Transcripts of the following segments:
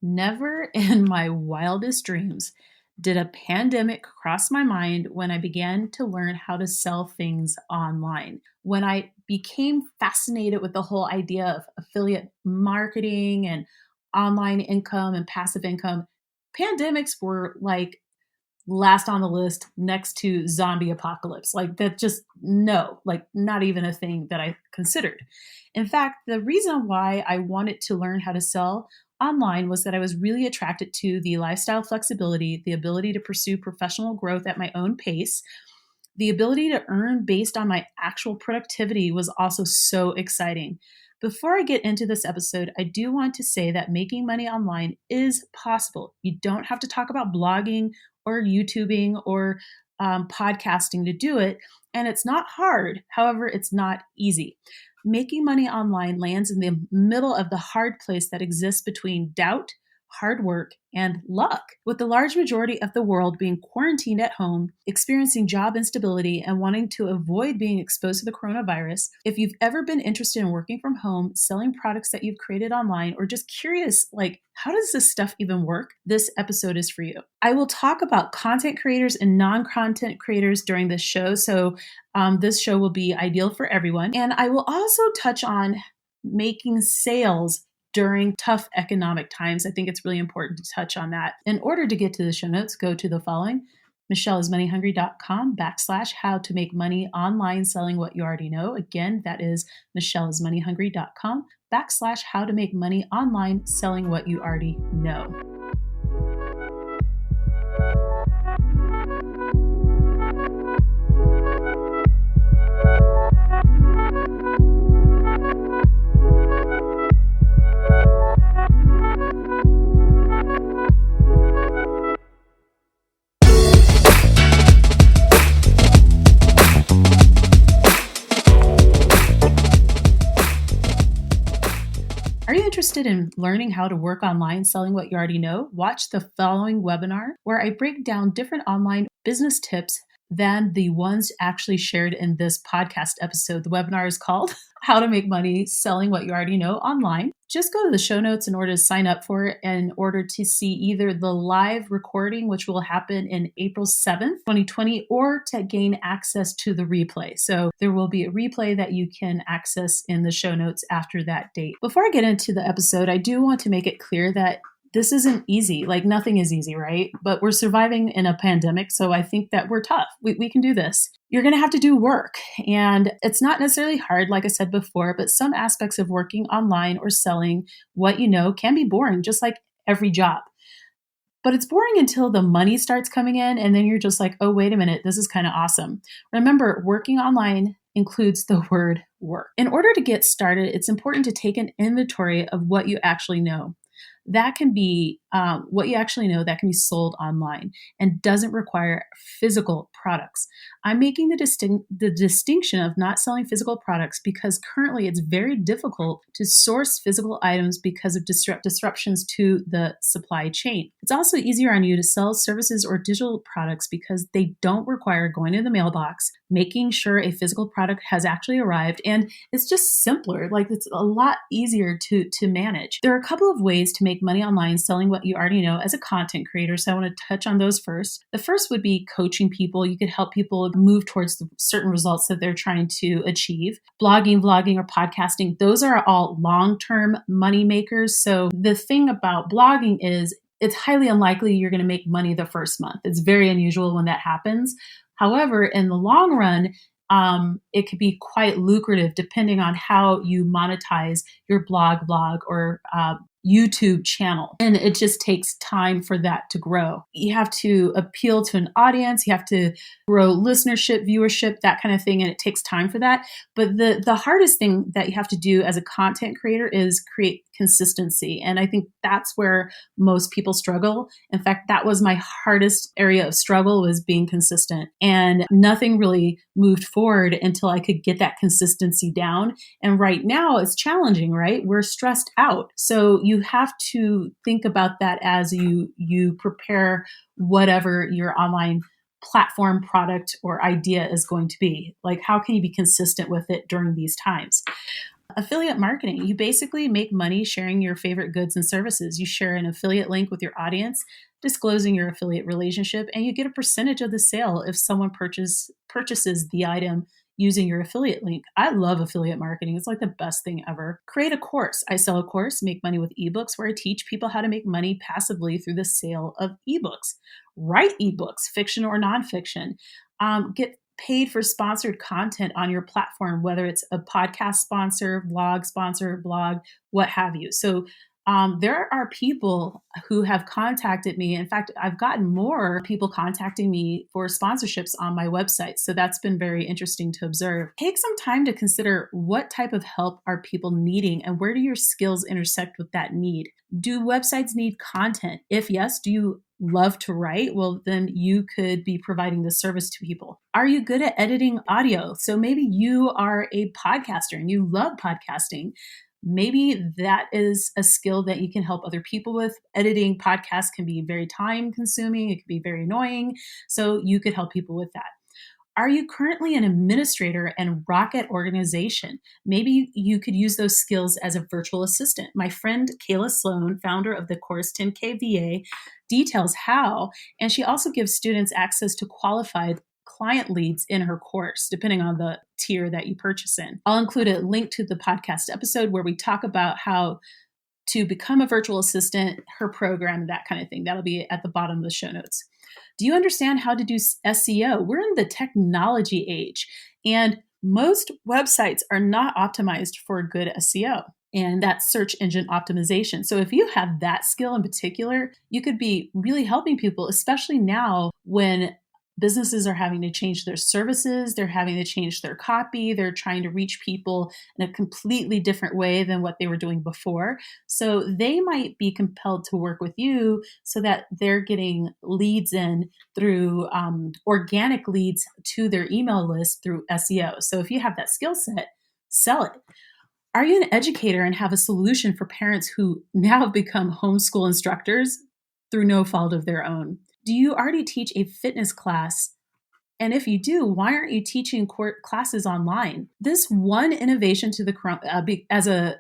Never in my wildest dreams did a pandemic cross my mind when I began to learn how to sell things online. When I became fascinated with the whole idea of affiliate marketing and online income and passive income, pandemics were like last on the list next to zombie apocalypse. Like that just no, like not even a thing that I considered. In fact, the reason why I wanted to learn how to sell online was that I was really attracted to the lifestyle flexibility, the ability to pursue professional growth at my own pace. The ability to earn based on my actual productivity was also so exciting. Before I get into this episode, I do want to say that making money online is possible. You don't have to talk about blogging or YouTubing or podcasting to do it. And it's not hard. However, it's not easy. Making money online lands in the middle of the hard place that exists between doubt, hard work, and luck. With the large majority of the world being quarantined at home, experiencing job instability, and wanting to avoid being exposed to the coronavirus, if you've ever been interested in working from home, selling products that you've created online, or just curious, like, how does this stuff even work? This episode is for you. I will talk about content creators and non-content creators during this show, so this show will be ideal for everyone. And I will also touch on making sales during tough economic times. I think it's really important to touch on that. In order to get to the show notes, go to the following: michelleismoneyhungry.com/how to make money online selling what you already know. Again, that is michelleismoneyhungry.com/how to make money online selling what you already know. Are you interested in learning how to work online selling what you already know? Watch the following webinar where I break down different online business tips than the ones actually shared in this podcast episode. The webinar is called How to Make Money Selling What You Already Know Online. Just go to the show notes in order to sign up for it, in order to see either the live recording, which will happen in April 7th, 2020, or to gain access to the replay. So there will be a replay that you can access in the show notes after that date. Before I get into the episode, I do want to make it clear that this isn't easy. Like nothing is easy, right? But we're surviving in a pandemic. So I think that we're tough. We can do this. You're going to have to do work. And it's not necessarily hard, like I said before, but some aspects of working online or selling what you know can be boring, just like every job. But it's boring until the money starts coming in. And then you're just like, oh, wait a minute, this is kind of awesome. Remember, working online includes the word work. In order to get started, it's important to take an inventory of what you actually know. That can be what you actually know that can be sold online and doesn't require physical products. I'm making the distinction of not selling physical products because currently it's very difficult to source physical items because of disruptions to the supply chain. It's also easier on you to sell services or digital products because they don't require going to the mailbox, making sure a physical product has actually arrived, and it's just simpler. Like it's a lot easier to manage. There are a couple of ways to make money online selling what you already know as a content creator, so I want to touch on those first. The first would be coaching people. You could help people move towards the certain results that they're trying to achieve. Blogging, vlogging, or podcasting, those are all long-term money makers. So the thing about blogging is it's highly unlikely you're going to make money the first month. It's very unusual when that happens. However, in the long run, it could be quite lucrative depending on how you monetize your blog, or YouTube channel. And it just takes time for that to grow. You have to appeal to an audience. You have to grow listenership, viewership, that kind of thing. And it takes time for that. But the hardest thing that you have to do as a content creator is create consistency. And I think that's where most people struggle. In fact, that was my hardest area of struggle, was being consistent. And nothing really moved forward until I could get that consistency down. And right now it's challenging, right? We're stressed out. So you have to think about that as you prepare whatever your online platform, product, or idea is going to be. Like, how can you be consistent with it during these times? Affiliate marketing. You basically make money sharing your favorite goods and services. You share an affiliate link with your audience, disclosing your affiliate relationship, and you get a percentage of the sale if someone purchases the item using your affiliate link. I love affiliate marketing. It's like the best thing ever. Create a course. I sell a course, Make Money with eBooks, where I teach people how to make money passively through the sale of ebooks. Write ebooks, fiction or nonfiction. Get paid for sponsored content on your platform, whether it's a podcast sponsor, blog, what have you. So there are people who have contacted me. In fact, I've gotten more people contacting me for sponsorships on my website. So that's been very interesting to observe. Take some time to consider what type of help are people needing and where do your skills intersect with that need? Do websites need content? If yes, do you love to write? Well, then you could be providing this service to people. Are you good at editing audio? So maybe you are a podcaster and you love podcasting. Maybe that is a skill that you can help other people with. Editing podcasts can be very time consuming. It can be very annoying. So you could help people with that. Are you currently an administrator and rock at organization? Maybe you could use those skills as a virtual assistant. My friend Kayla Sloan, founder of the Course 10K VA, details how, and she also gives students access to qualified client leads in her course, depending on the tier that you purchase in. I'll include a link to the podcast episode where we talk about how to become a virtual assistant, her program, that kind of thing. That'll be at the bottom of the show notes. Do you understand how to do SEO? We're in the technology age, and most websites are not optimized for good SEO, and that's search engine optimization. So if you have that skill in particular, you could be really helping people, especially now when businesses are having to change their services, they're having to change their copy, they're trying to reach people in a completely different way than what they were doing before. So they might be compelled to work with you so that they're getting leads in through organic leads to their email list through SEO. So if you have that skill set, sell it. Are you an educator and have a solution for parents who now have become homeschool instructors through no fault of their own? Do you already teach a fitness class? And if you do, why aren't you teaching classes online? This one innovation to the as a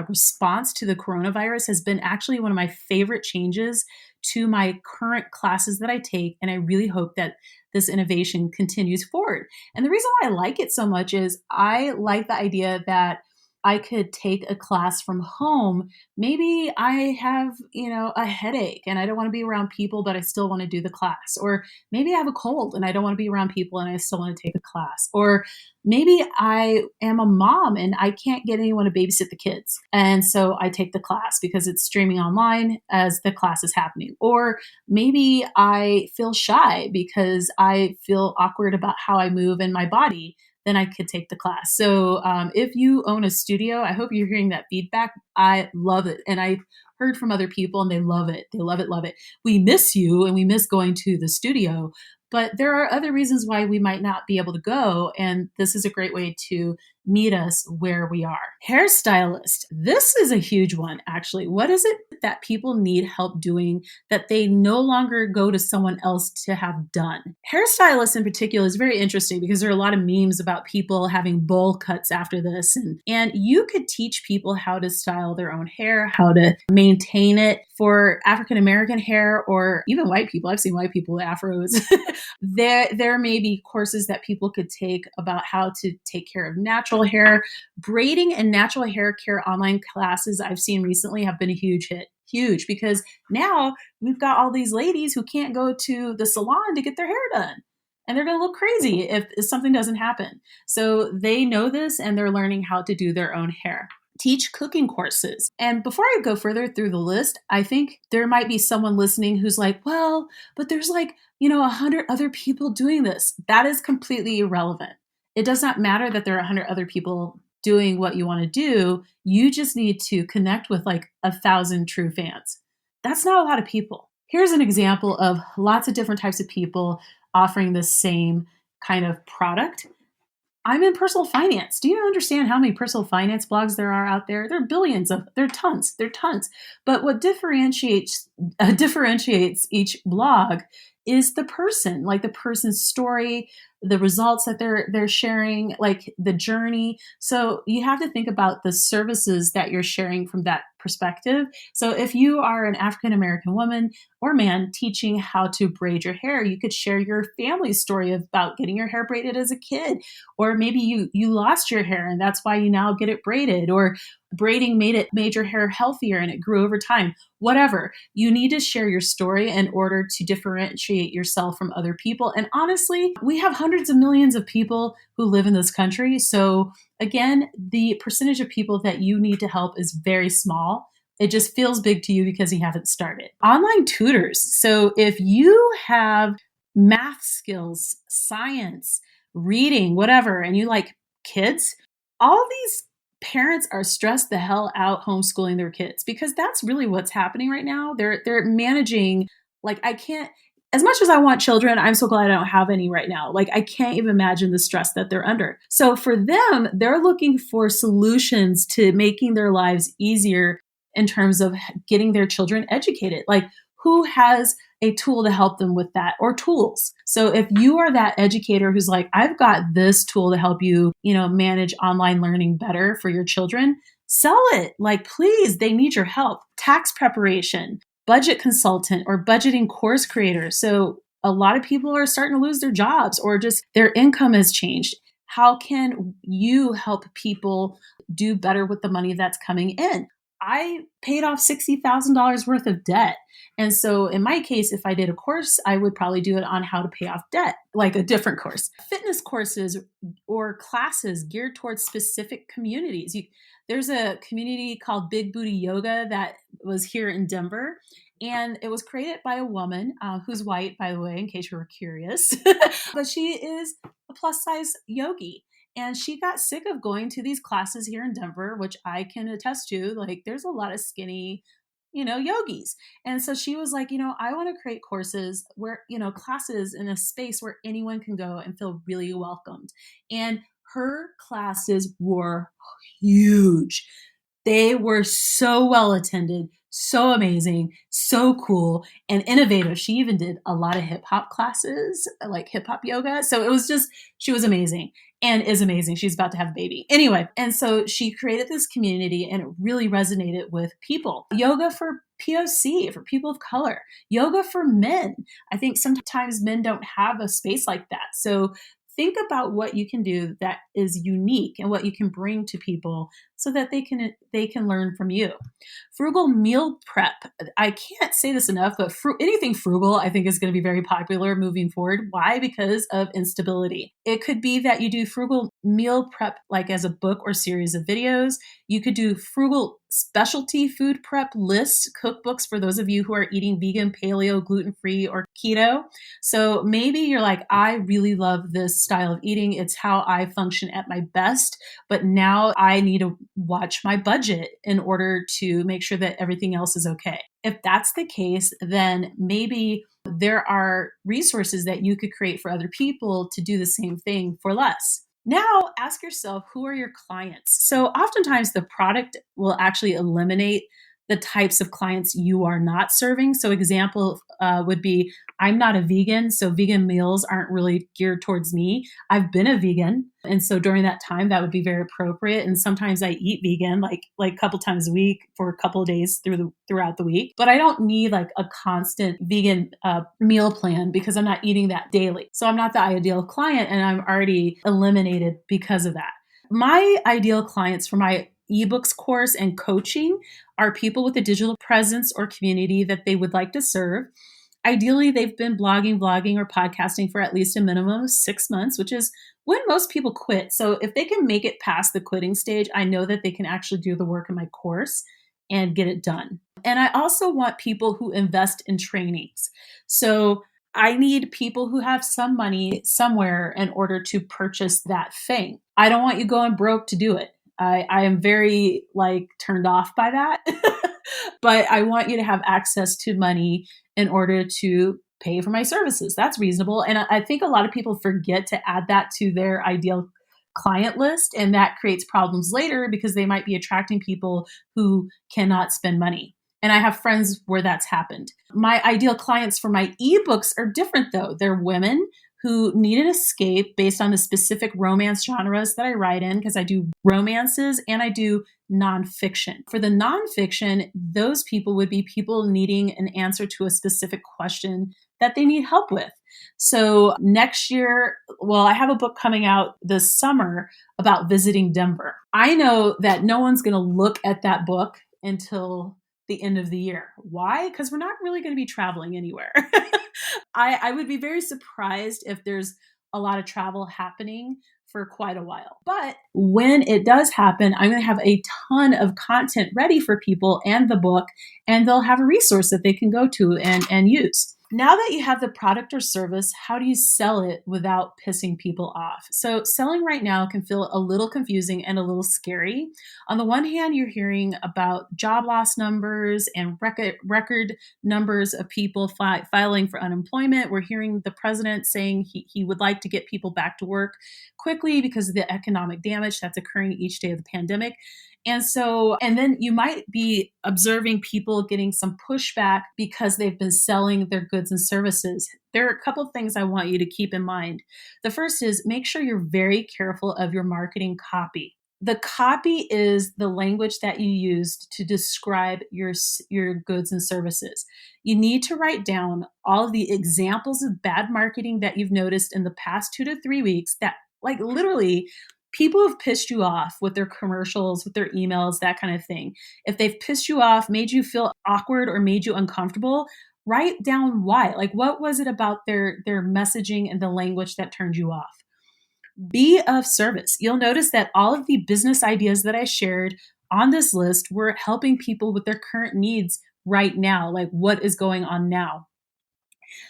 response to the coronavirus has been actually one of my favorite changes to my current classes that I take, and I really hope that this innovation continues forward. And the reason why I like it so much is I like the idea that I could take a class from home. Maybe I have, a headache and I don't want to be around people, but I still want to do the class. Or maybe I have a cold and I don't want to be around people and I still want to take a class. Or maybe I am a mom and I can't get anyone to babysit the kids. And so I take the class because it's streaming online as the class is happening. Or maybe I feel shy because I feel awkward about how I move in my body, then I could take the class. So if you own a studio, I hope you're hearing that feedback. I love it. And I've heard from other people and they love it. They love it, love it. We miss you and we miss going to the studio, but there are other reasons why we might not be able to go. And this is a great way to meet us where we are. Hairstylist. This is a huge one, actually. What is it that people need help doing that they no longer go to someone else to have done? Hairstylists in particular is very interesting because there are a lot of memes about people having bowl cuts after this. And you could teach people how to style their own hair, how to maintain it. For African American hair or even white people, I've seen white people with afros. There may be courses that people could take about how to take care of natural hair. Braiding and natural hair care online classes I've seen recently have been a huge hit. Huge, because now we've got all these ladies who can't go to the salon to get their hair done. And they're going to look crazy if something doesn't happen. So they know this and they're learning how to do their own hair. Teach cooking courses. And before I go further through the list, I think there might be someone listening who's like, well, but there's 100 other people doing this. That is completely irrelevant. It does not matter that there are 100 other people doing what you want to do. You just need to connect with 1,000 true fans. That's not a lot of people. Here's an example of lots of different types of people offering the same kind of product. I'm in personal finance. Do you understand how many personal finance blogs there are out there? There are billions of, there are tons. But what differentiates differentiates each blog is the person, like the person's story, the results that they're sharing, like the journey. So you have to think about the services that you're sharing from that perspective. So if you are an African American woman or man teaching how to braid your hair, you could share your family story about getting your hair braided as a kid, or maybe you lost your hair and that's why you now get it braided, or braiding made your hair healthier and it grew over time. Whatever. You need to share your story in order to differentiate yourself from other people. And honestly, we have hundreds of millions of people who live in this country. So again, the percentage of people that you need to help is very small. It just feels big to you because you haven't started. Online tutors. So if you have math skills, science, reading, whatever, and you like kids, all these parents are stressed the hell out homeschooling their kids because that's really what's happening right now. They're managing, like, I can't, as much as I want children, I'm so glad I don't have any right now. Like, I can't even imagine the stress that they're under. So for them, they're looking for solutions to making their lives easier in terms of getting their children educated. Like, who has a tool to help them with that, or tools? So if you are that educator who's like, I've got this tool to help you, manage online learning better for your children, sell it. Like, please, they need your help. Tax preparation, budget consultant, or budgeting course creator. So a lot of people are starting to lose their jobs or just their income has changed. How can you help people do better with the money that's coming in? I paid off $60,000 worth of debt. And so in my case, if I did a course, I would probably do it on how to pay off debt, like a different course. Fitness courses or classes geared towards specific communities. There's a community called Big Booty Yoga that was here in Denver. And it was created by a woman who's white, by the way, in case you were curious. But she is a plus size yogi. And she got sick of going to these classes here in Denver, which I can attest to. Like, there's a lot of skinny, yogis. And so she was like, I want to create courses where, classes in a space where anyone can go and feel really welcomed. And her classes were huge. They were so well attended, so amazing, so cool, and innovative. She even did a lot of hip hop classes, like hip hop yoga. So it was just, she was amazing and is amazing. She's about to have a baby. Anyway, and so she created this community and it really resonated with people. Yoga for POC, for people of color, yoga for men. I think sometimes men don't have a space like that. So think about what you can do that is unique and what you can bring to people so that they can learn from you. Frugal meal prep. I can't say this enough, but anything frugal I think is going to be very popular moving forward. Why? Because of instability. It could be that you do frugal meal prep like as a book or series of videos. You could do frugal specialty food prep lists, cookbooks for those of you who are eating vegan, paleo, gluten-free, or keto. So maybe you're like, I really love this style of eating. It's how I function at my best, but now I need to watch my budget in order to make sure that everything else is okay. If that's the case, then maybe there are resources that you could create for other people to do the same thing for less. Now, ask yourself, who are your clients? So oftentimes the product will actually eliminate the types of clients you are not serving. So example would be, I'm not a vegan, so vegan meals aren't really geared towards me. I've been a vegan. And so during that time, that would be very appropriate. And sometimes I eat vegan, like a couple times a week for a couple of days throughout the week. But I don't need like a constant vegan meal plan because I'm not eating that daily. So I'm not the ideal client and I'm already eliminated because of that. My ideal clients for my ebooks course and coaching are people with a digital presence or community that they would like to serve. Ideally, they've been blogging, vlogging, or podcasting for at least a minimum of 6 months, which is when most people quit. So if they can make it past the quitting stage, I know that they can actually do the work in my course and get it done. And I also want people who invest in trainings. So I need people who have some money somewhere in order to purchase that thing. I don't want you going broke to do it. I am very turned off by that, but I want you to have access to money in order to pay for my services. That's reasonable. And I think a lot of people forget to add that to their ideal client list. And that creates problems later because they might be attracting people who cannot spend money. And I have friends where that's happened. My ideal clients for my ebooks are different though. They're women who need an escape based on the specific romance genres that I write in, because I do romances and I do nonfiction. For the nonfiction, those people would be people needing an answer to a specific question that they need help with. So next year, well, I have a book coming out this summer about visiting Denver. I know that no one's going to look at that book until the end of the year. Why? Because we're not really going to be traveling anywhere. I would be very surprised if there's a lot of travel happening for quite a while. But when it does happen, I'm going to have a ton of content ready for people and the book, and they'll have a resource that they can go to and use. Now that you have the product or service, how do you sell it without pissing people off? So selling right now can feel a little confusing and a little scary. On the one hand, you're hearing about job loss numbers and record numbers of people filing for unemployment. We're hearing the president saying he would like to get people back to work quickly because of the economic damage that's occurring each day of the pandemic. And then you might be observing people getting some pushback because they've been selling their goods and services. There are a couple of things I want you to keep in mind. The first is make sure you're very careful of your marketing copy. The copy is the language that you used to describe your goods and services. You need to write down all of the examples of bad marketing that you've noticed in the past 2 to 3 weeks that, like, literally people have pissed you off with their commercials, with their emails, that kind of thing. If they've pissed you off, made you feel awkward or made you uncomfortable, write down why. Like, what was it about their messaging and the language that turned you off? Be of service. You'll notice that all of the business ideas that I shared on this list were helping people with their current needs right now, like what is going on now.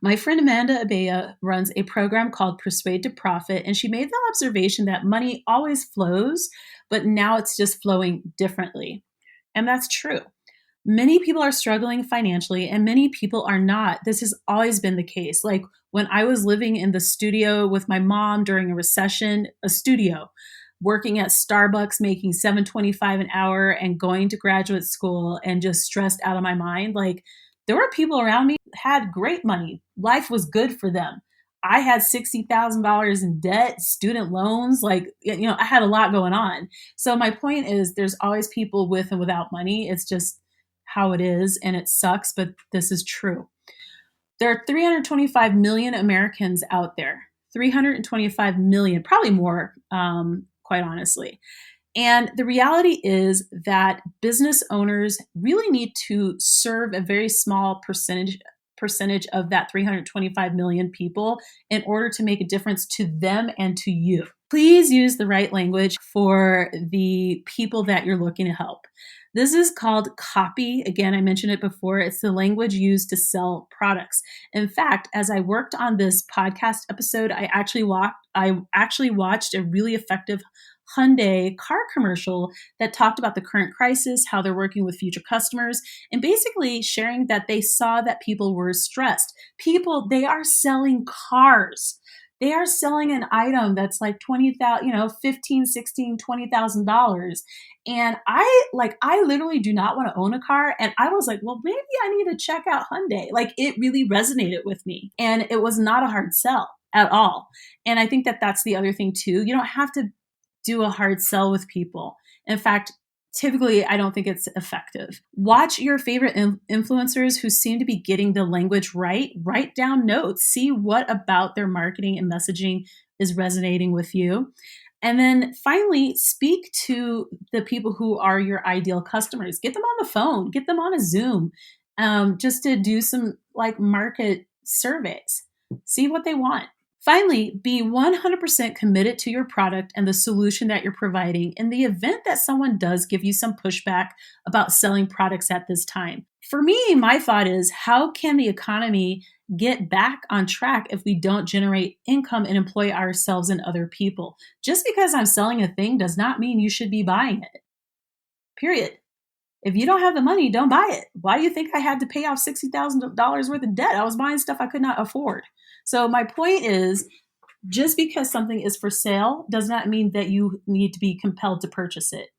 My friend Amanda Abea runs a program called Persuade to Profit, and she made the observation that money always flows, but now it's just flowing differently. And that's true. Many people are struggling financially and many people are not. This has always been the case. Like when I was living in the studio with my mom during a recession, a studio, working at Starbucks, making $7.25 an hour and going to graduate school and just stressed out of my mind. Like there were people around me who had great money. Life was good for them. I had $60,000 in debt, student loans, I had a lot going on. So my point is there's always people with and without money. It's just how it is, and it sucks, but this is true. There are 325 million Americans out there, 325 million, probably more, quite honestly. And the reality is that business owners really need to serve a very small percentage of that 325 million people in order to make a difference to them and to you. Please use the right language for the people that you're looking to help. This is called copy. Again, I mentioned it before. It's the language used to sell products. In fact, as I worked on this podcast episode, I actually watched a really effective Hyundai car commercial that talked about the current crisis, how they're working with future customers, and basically sharing that they saw that people were stressed. They are selling cars. They are selling an item that's like $20,000, $15,000, $16,000, $20,000. And I literally do not want to own a car. And I was like, well, maybe I need to check out Hyundai. Like it really resonated with me. And it was not a hard sell at all. And I think that that's the other thing too. You don't have to do a hard sell with people. In fact, typically, I don't think it's effective. Watch your favorite influencers who seem to be getting the language right. Write down notes. See what about their marketing and messaging is resonating with you. And then finally, speak to the people who are your ideal customers. Get them on the phone. Get them on a Zoom just to do some market surveys. See what they want. Finally, be 100% committed to your product and the solution that you're providing in the event that someone does give you some pushback about selling products at this time. For me, my thought is, how can the economy get back on track if we don't generate income and employ ourselves and other people? Just because I'm selling a thing does not mean you should be buying it. Period. If you don't have the money, don't buy it. Why do you think I had to pay off $60,000 worth of debt? I was buying stuff I could not afford. So my point is, just because something is for sale does not mean that you need to be compelled to purchase it.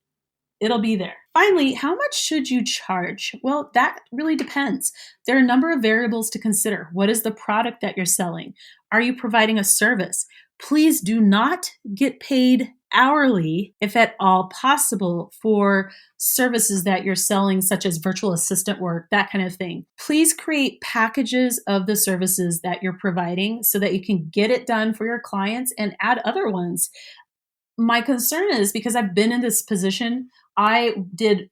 It'll be there. Finally, how much should you charge? Well, that really depends. There are a number of variables to consider. What is the product that you're selling? Are you providing a service? Please do not get paid hourly, if at all possible, for services that you're selling, such as virtual assistant work, that kind of thing. Please create packages of the services that you're providing so that you can get it done for your clients and add other ones. My concern is because I've been in this position, I did,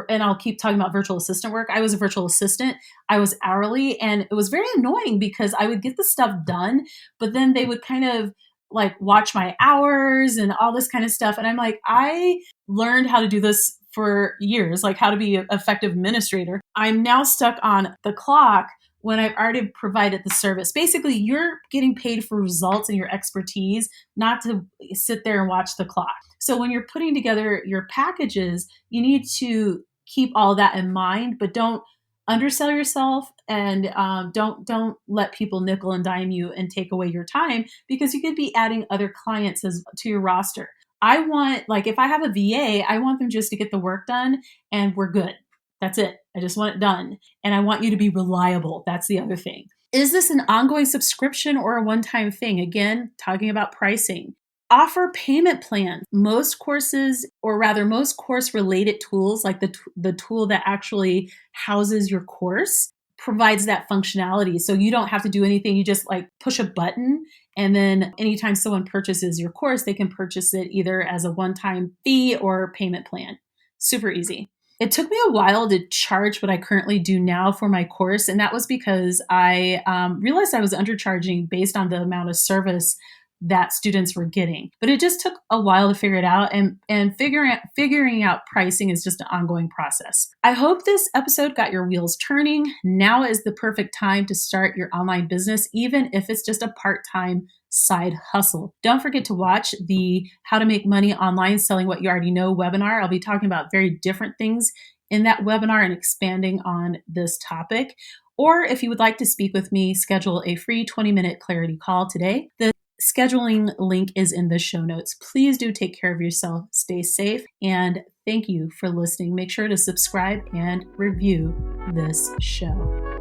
and I'll keep talking about virtual assistant work. I was a virtual assistant. I was hourly, and it was very annoying because I would get the stuff done, but then they would kind of like watch my hours and all this kind of stuff. And I'm like, I learned how to do this for years, like how to be an effective administrator. I'm now stuck on the clock when I've already provided the service. Basically, you're getting paid for results and your expertise, not to sit there and watch the clock. So when you're putting together your packages, you need to keep all that in mind, but don't undersell yourself, and don't let people nickel and dime you and take away your time, because you could be adding other clients to your roster. I want, like, if I have a VA, I want them just to get the work done and we're good. That's it. I just want it done. And I want you to be reliable. That's the other thing. Is this an ongoing subscription or a one-time thing? Again, talking about pricing. Offer payment plans. Most courses, or rather most course-related tools, like the tool that actually houses your course, provides that functionality. So you don't have to do anything. You just like push a button, and then anytime someone purchases your course, they can purchase it either as a one-time fee or payment plan. Super easy. It took me a while to charge what I currently do now for my course, and that was because I realized I was undercharging based on the amount of service that students were getting. But it just took a while to figure it out, and figuring out pricing is just an ongoing process. I hope this episode got your wheels turning. Now is the perfect time to start your online business, even if it's just a part-time side hustle. Don't forget to watch the How to Make Money Online Selling What You Already Know webinar. I'll be talking about very different things in that webinar and expanding on this topic. Or if you would like to speak with me, schedule a free 20-minute clarity call today. The scheduling link is in the show notes. Please do take care of yourself, stay safe, and thank you for listening. Make sure to subscribe and review this show.